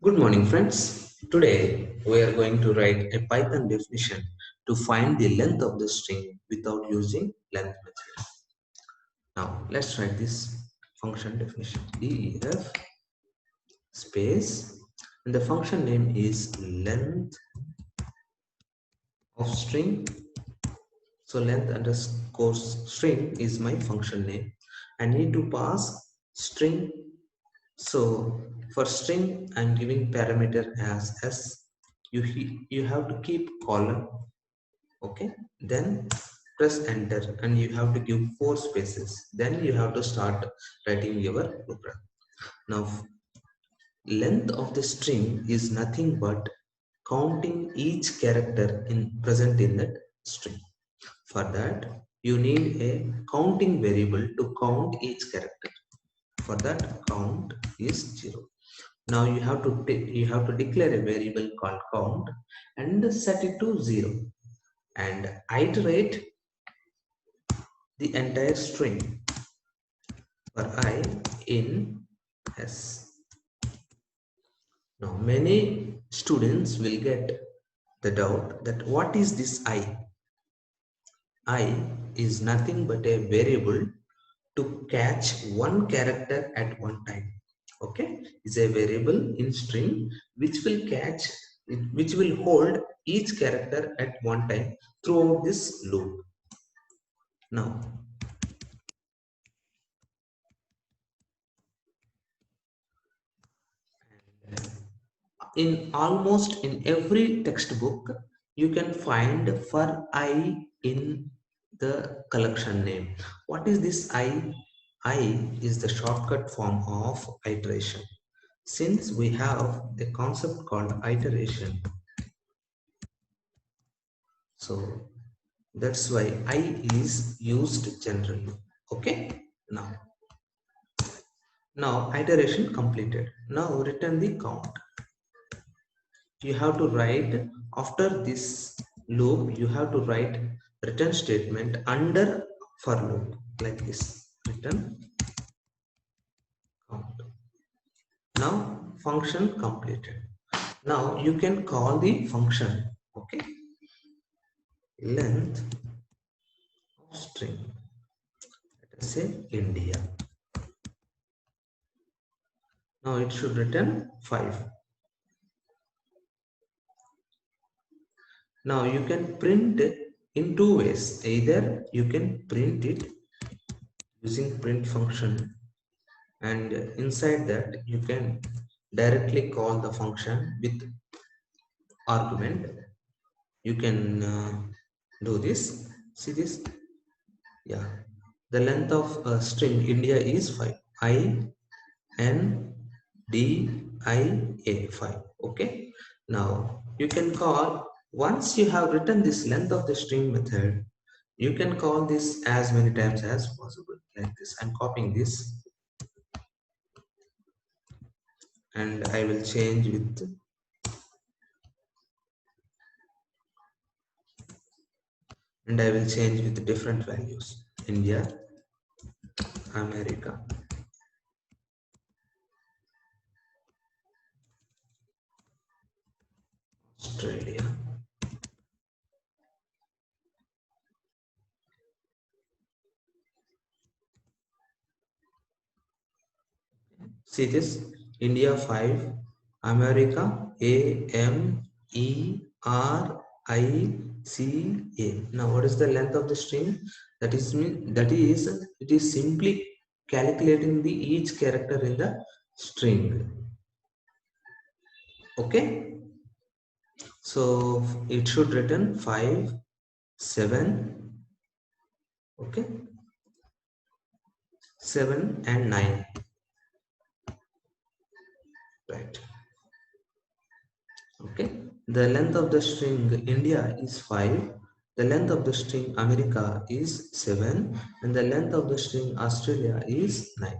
Good morning, friends. Today we are going to write a Python definition to find the length of the string without using length method. Now let's write this function definition. Def space and the function name is length of string. So length underscore string is my function name. I need to pass string. So for string I'm giving parameter as s. You have to keep colon. Okay, then press enter and you have to give 4 spaces. Then you have to start writing your program. Now length of the string is nothing but counting each character in present in that string. For that you need a counting variable to count each character. For that count is 0. Now you have to declare a variable called count and set it to 0 and iterate the entire string for I in S. Now many students will get the doubt that what is this I? I is nothing but a variable to catch one character at one time. Okay, is a variable in string which will catch which will hold each character at one time throughout this loop. Now in almost in every textbook you can find for I in the collection name. What is this I is the shortcut form of iteration. Since we have a concept called iteration, so that's why I is used generally. Okay, now iteration completed. Now return the count. You have to write after this loop, you have to write return statement under for loop like this, return count. Now function completed. Now you can call the function. Okay, length of string, let us say India. Now it should return 5. Now you can print in 2 ways. Either you can print it using print function, and inside that you can directly call the function with argument. You can do this. See this? Yeah, the length of string India is 5. I N D I A 5. Okay, now you can call, once you have written this length of the string method, you can call this as many times as possible like this. I'm copying this and I will change with different values. India, America, Australia, see this, India 5, America A M E R I C A. Now what is the length of the string? That is it is simply calculating the each character in the string. Okay, so it should return 5 7. Okay, 7 and 9, right? Okay, the length of the string India is 5, the length of the string America is 7, and the length of the string Australia is 9.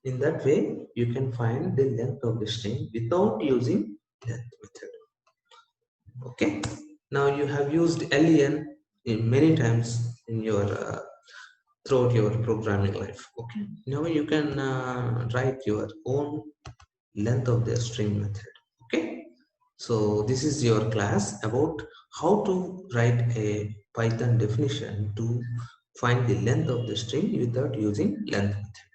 In that way you can find the length of the string without using length method. Okay, now you have used len in many times in your throughout your programming life. Okay, now you can write your own length of the string method. Okay, so this is your class about how to write a Python definition to find the length of the string without using length method.